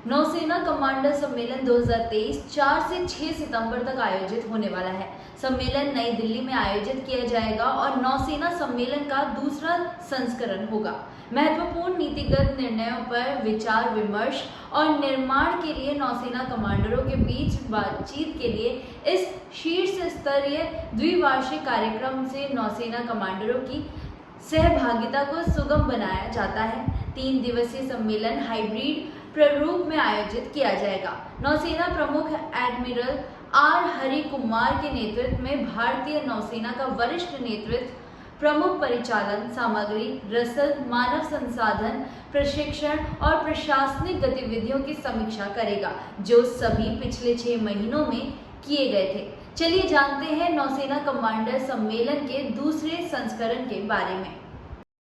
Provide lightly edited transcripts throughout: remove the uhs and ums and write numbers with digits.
नौसेना कमांडर सम्मेलन 2023 4 से 6 सितंबर तक आयोजित होने वाला है। सम्मेलन नई दिल्ली में आयोजित किया जाएगा और नौसेना सम्मेलन का दूसरा संस्करण होगा। महत्वपूर्ण नीतिगत निर्णयों पर विचार विमर्श और निर्माण के लिए नौसेना कमांडरों के बीच बातचीत के लिए इस शीर्ष स्तरीय द्विवार्षिक कार्यक्रम से नौसेना कमांडरों की सहभागिता को सुगम बनाया जाता है। 3 दिवसीय सम्मेलन हाइब्रिड प्रारूप में आयोजित किया जाएगा। नौसेना प्रमुख एडमिरल आर हरि कुमार के नेतृत्व में भारतीय नौसेना का वरिष्ठ नेतृत्व प्रमुख परिचालन सामग्री, रसद, मानव संसाधन, प्रशिक्षण और प्रशासनिक गतिविधियों की समीक्षा करेगा, जो सभी पिछले 6 महीनों में किए गए थे। चलिए जानते हैं नौसेना कमांडर सम्मेलन के दूसरे संस्करण के बारे में।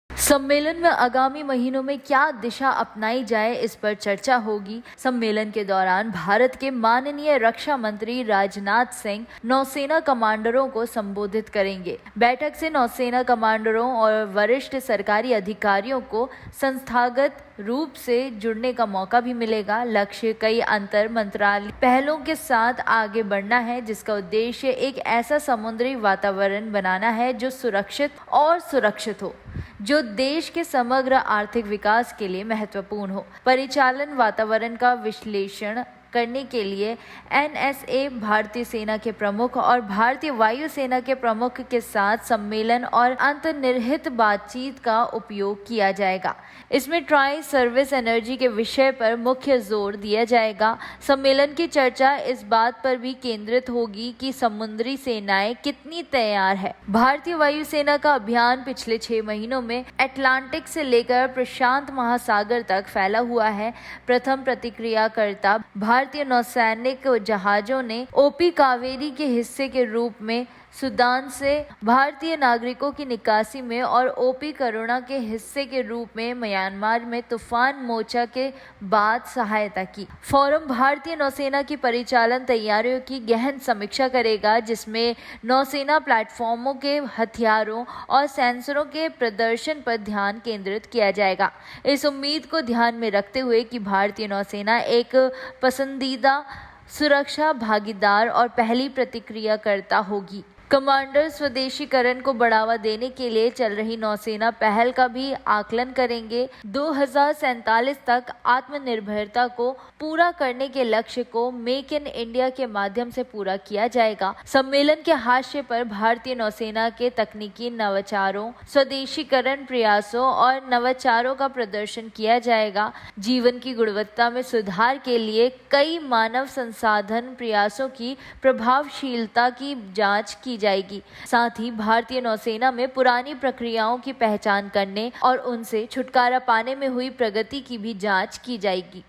सम्मेलन में आगामी महीनों में क्या दिशा अपनाई जाए, इस पर चर्चा होगी। सम्मेलन के दौरान भारत के माननीय रक्षा मंत्री राजनाथ सिंह नौसेना कमांडरों को संबोधित करेंगे। बैठक से नौसेना कमांडरों और वरिष्ठ सरकारी अधिकारियों को संस्थागत रूप से जुड़ने का मौका भी मिलेगा। लक्ष्य कई अंतर मंत्रालय पहलों के साथ आगे बढ़ना है, जिसका उद्देश्य एक ऐसा समुद्री वातावरण बनाना है जो सुरक्षित हो, जो देश के समग्र आर्थिक विकास के लिए महत्वपूर्ण हो। परिचालन वातावरण का विश्लेषण करने के लिए NSA भारतीय सेना के प्रमुख और भारतीय वायु सेना के प्रमुख के साथ सम्मेलन और अंतर्निहित बातचीत का उपयोग किया जाएगा। इसमें ट्राई सर्विस एनर्जी के विषय पर मुख्य जोर दिया जाएगा। सम्मेलन की चर्चा इस बात पर भी केंद्रित होगी कि समुद्री सेनाएं कितनी तैयार है। भारतीय वायु सेना का अभियान पिछले 6 महीनों में अटलांटिक से लेकर प्रशांत महासागर तक फैला हुआ है। प्रथम प्रतिक्रियाकर्ता भारतीय नौसैनिक जहाजों ने ओपी कावेरी के हिस्से के रूप में सूडान से भारतीय नागरिकों की निकासी में और ओपी करुणा के हिस्से के रूप में म्यांमार में तूफान मोचा के बाद सहायता की। फोरम भारतीय नौसेना की परिचालन तैयारियों की गहन समीक्षा करेगा, जिसमें नौसेना प्लेटफॉर्मों के हथियारों और सेंसरों के प्रदर्शन पर ध्यान केंद्रित किया जाएगा। इस उम्मीद को ध्यान में रखते हुए कि भारतीय नौसेना एक पसंदीदा सुरक्षा भागीदार और पहली प्रतिक्रियाकर्ता होगी। कमांडर स्वदेशीकरण को बढ़ावा देने के लिए चल रही नौसेना पहल का भी आकलन करेंगे। 2047 तक आत्मनिर्भरता को पूरा करने के लक्ष्य को मेक इन इंडिया के माध्यम से पूरा किया जाएगा। सम्मेलन के हाशिए पर भारतीय नौसेना के तकनीकी नवाचारों, स्वदेशीकरण प्रयासों और नवाचारों का प्रदर्शन किया जाएगा। जीवन की गुणवत्ता में सुधार के लिए कई मानव संसाधन प्रयासों की प्रभावशीलता की जांच की जाएगी। साथ ही भारतीय नौसेना में पुरानी प्रक्रियाओं की पहचान करने और उनसे छुटकारा पाने में हुई प्रगति की भी जांच की जाएगी।